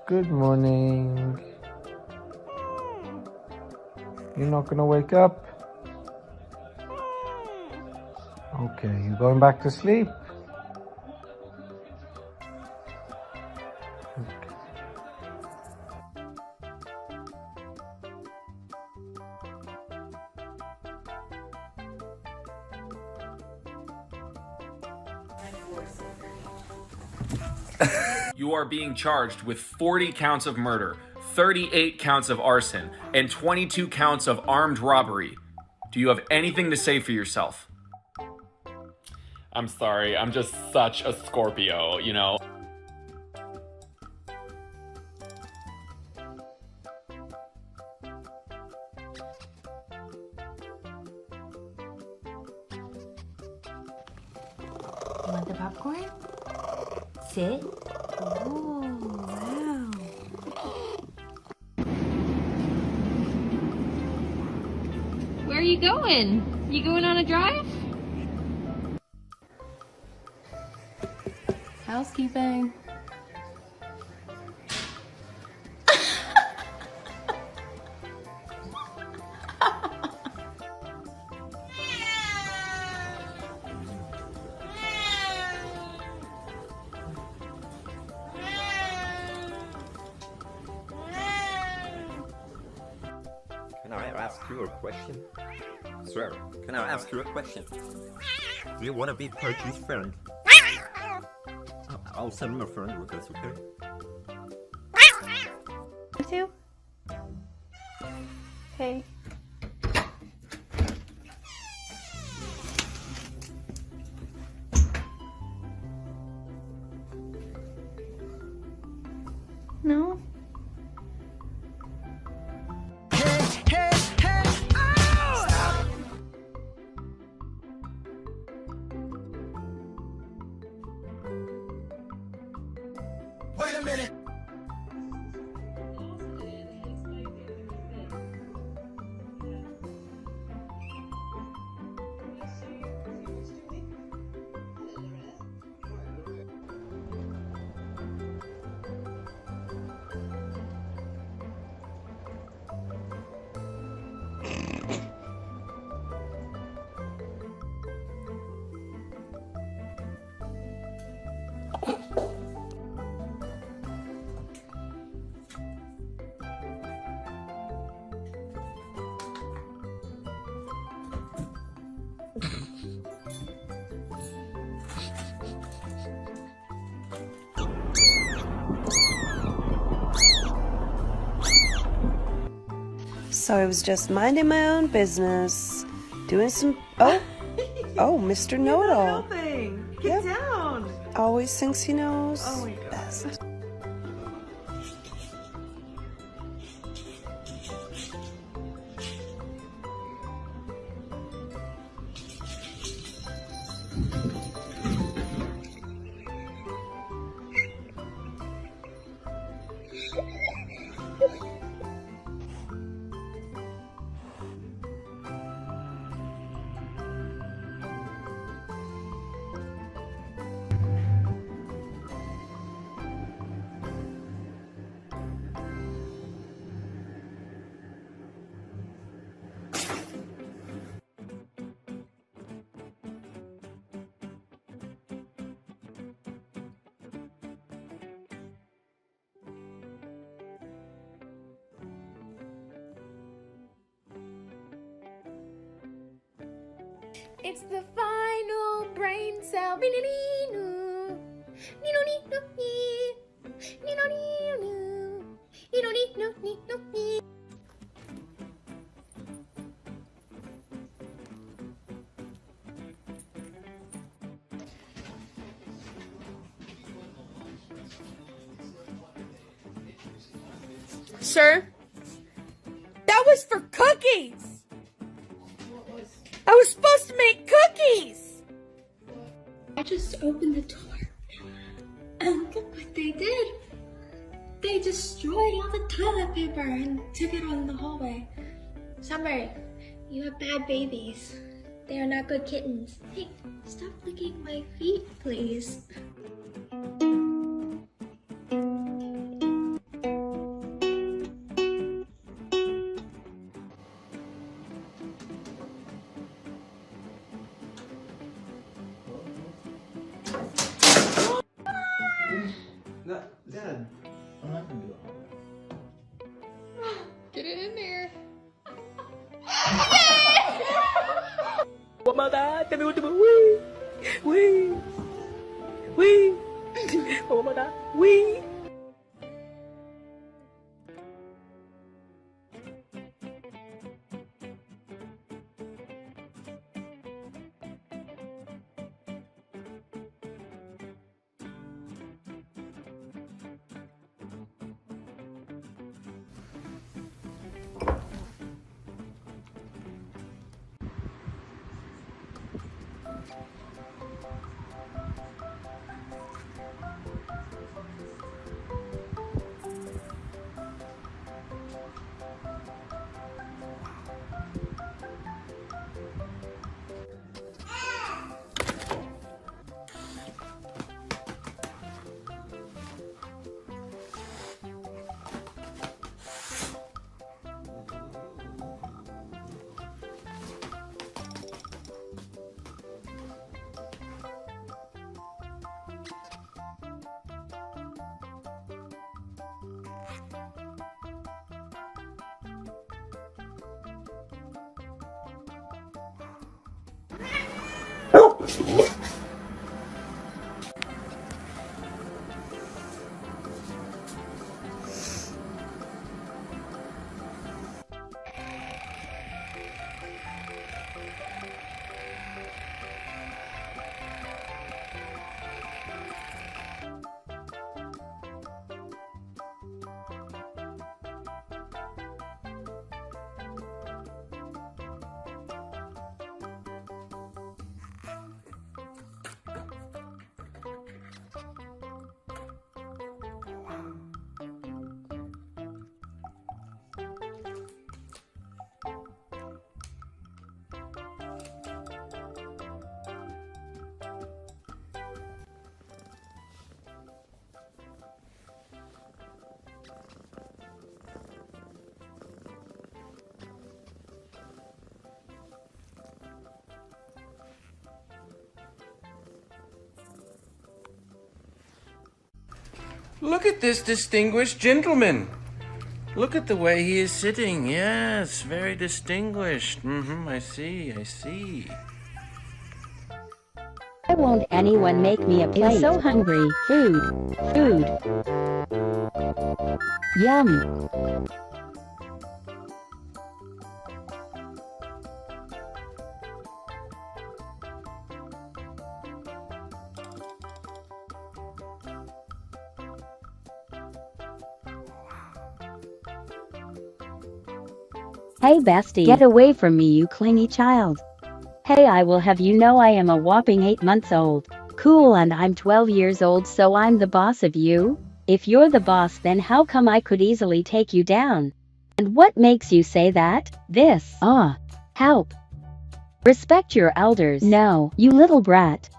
Good morning. You're not gonna wake up? Okay, you going back to sleep? Okay. You are being charged with 40 counts of murder, 38 counts of arson, and 22 counts of armed robbery. Do you have anything to say for yourself? I'm sorry, I'm just such a Scorpio, you know? You want the popcorn? Sit. Oh, wow. Where are you going? You going on a drive? Housekeeping. Can I ask you a question? Sir, can I ask you a question? Do you want to be Perky's friend? I'll send him a friend request, okay? Two. Hey. No. Wait a minute. So I was just minding my own business, doing some. Oh, Mr. Know-It-All. Get down. Always thinks he knows Oh my God. best. It's the final brain cell. Sir, that was for cookies! I was supposed to make cookies! I just opened the door. And look what they did. They destroyed all the toilet paper and took it on the hallway. Summer, you have bad babies. They are not good kittens. Hey, stop licking my feet, please. Dad, I'm not gonna do it. Get it in there. Look at this distinguished gentleman. Look at the way he is sitting. Yes, very distinguished. I see, I see. Why won't anyone make me a plate? I'm so hungry. Food. Food. Yum. Hey bestie, get away from me, you clingy child. Hey, I will have you know I am a whopping 8 months old. Cool, and I'm 12 years old, so I'm the boss of you? If you're the boss, then how come I could easily take you down? And what makes you say that? This. Help. Respect your elders. No, you little brat.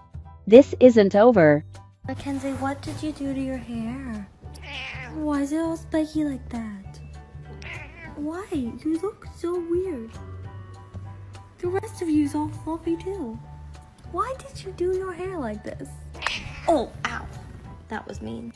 This isn't over. Mackenzie, what did you do to your hair? Why is it all spiky like that? Why? You look so weird. The rest of you's all fluffy too. Why did you do your hair like this? Oh, ow. That was mean.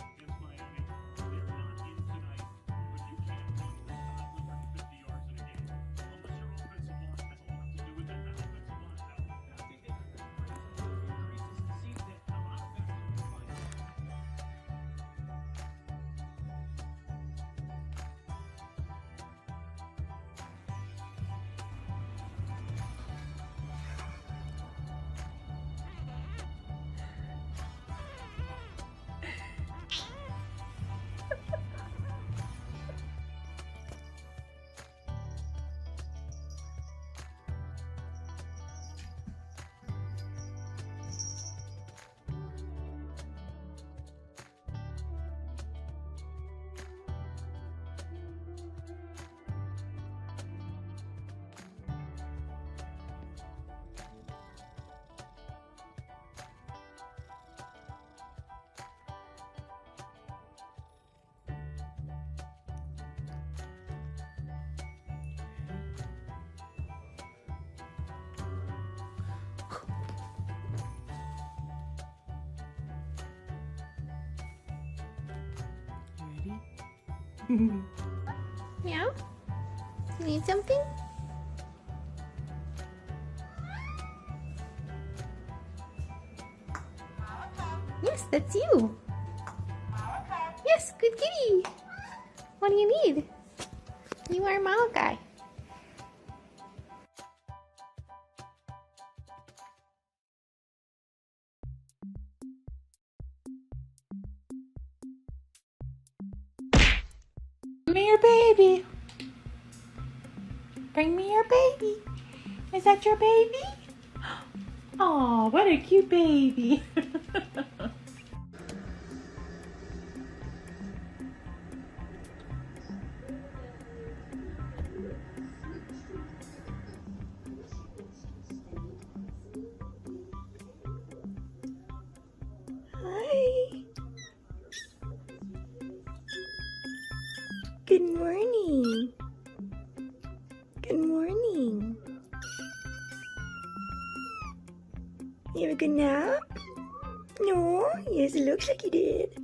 Meow? You need something? Yes, that's you. Yes, good kitty. What do you need? You are Malachi. Bring me your baby. Bring me your baby. Is that your baby? Oh, what a cute baby. Hi. Good morning. Good morning. You have a good nap? No? Yes, it looks like you did.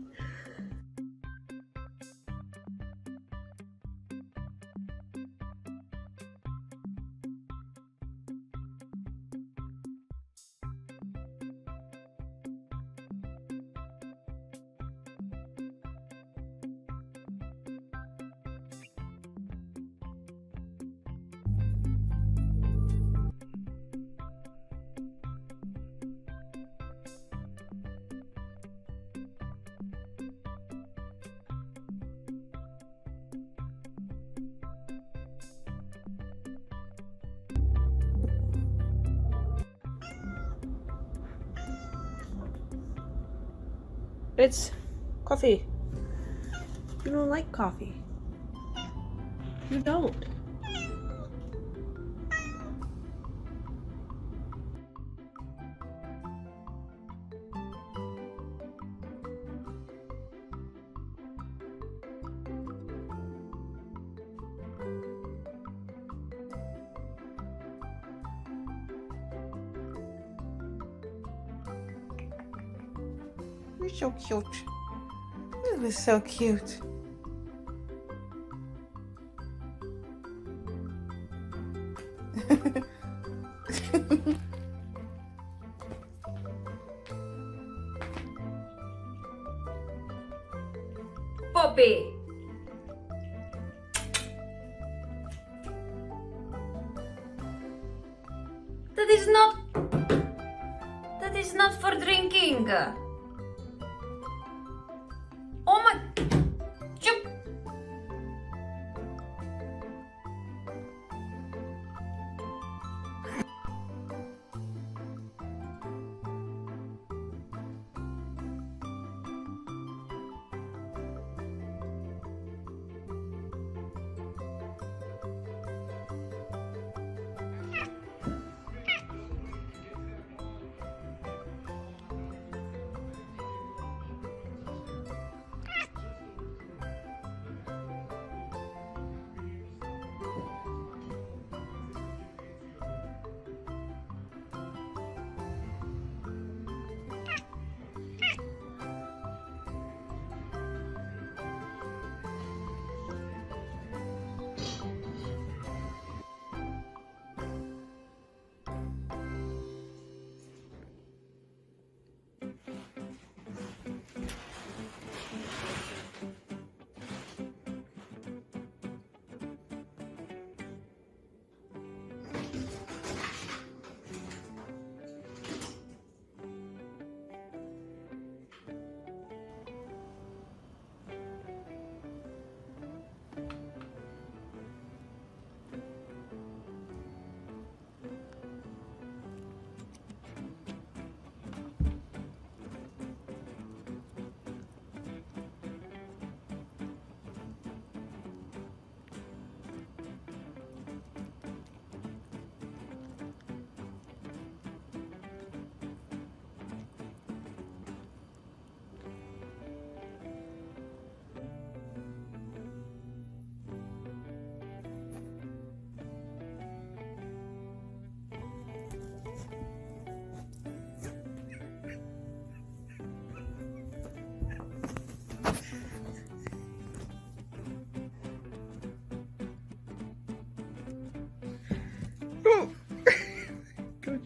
It's coffee. You don't like coffee. You don't. You're so cute. It was so cute. Poppy! That is not for drinking. Oh my... Chup!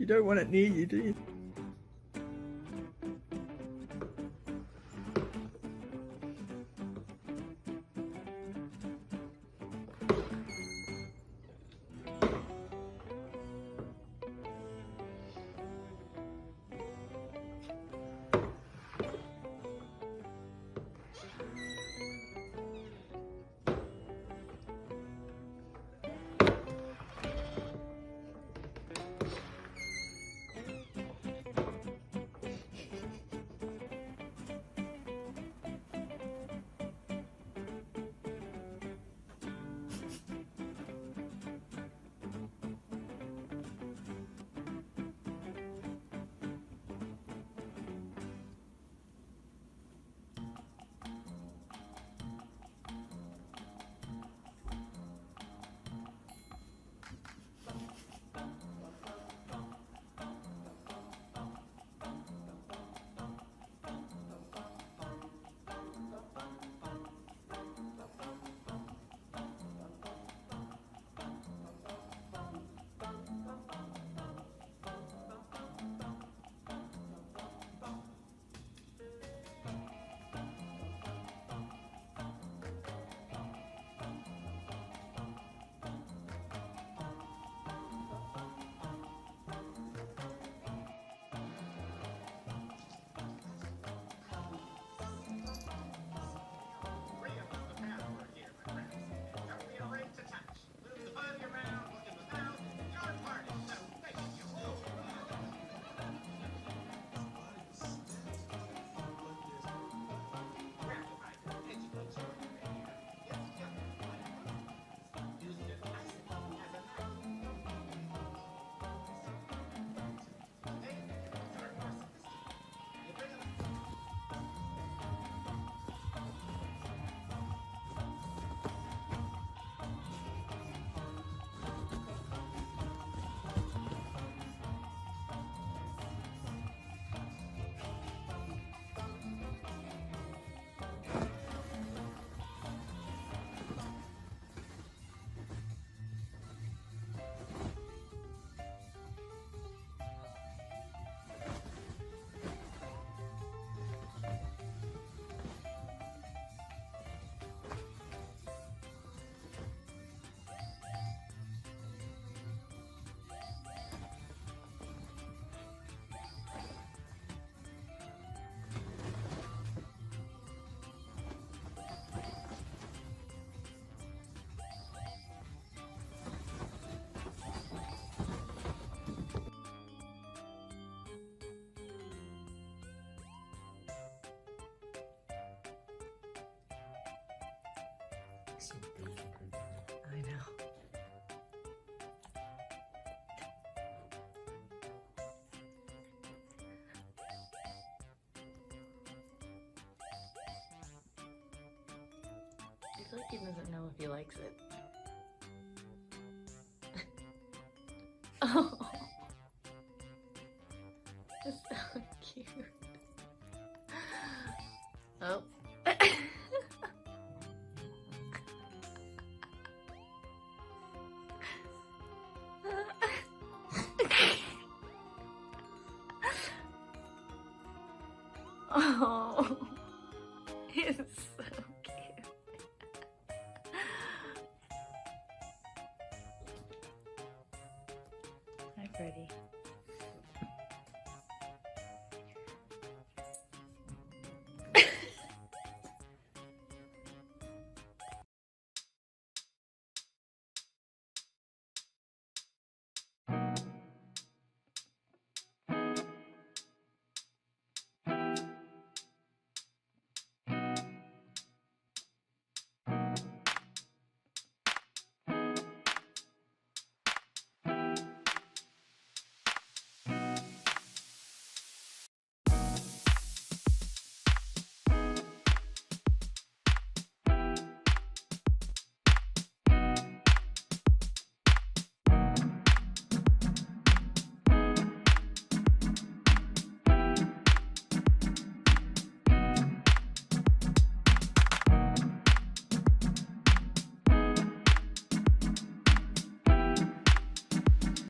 don't want it near you, do you? I know. I feel like he doesn't know if he likes it. Oh, that's so cute. Oh. Oh, he's so cute. Hi, Freddie.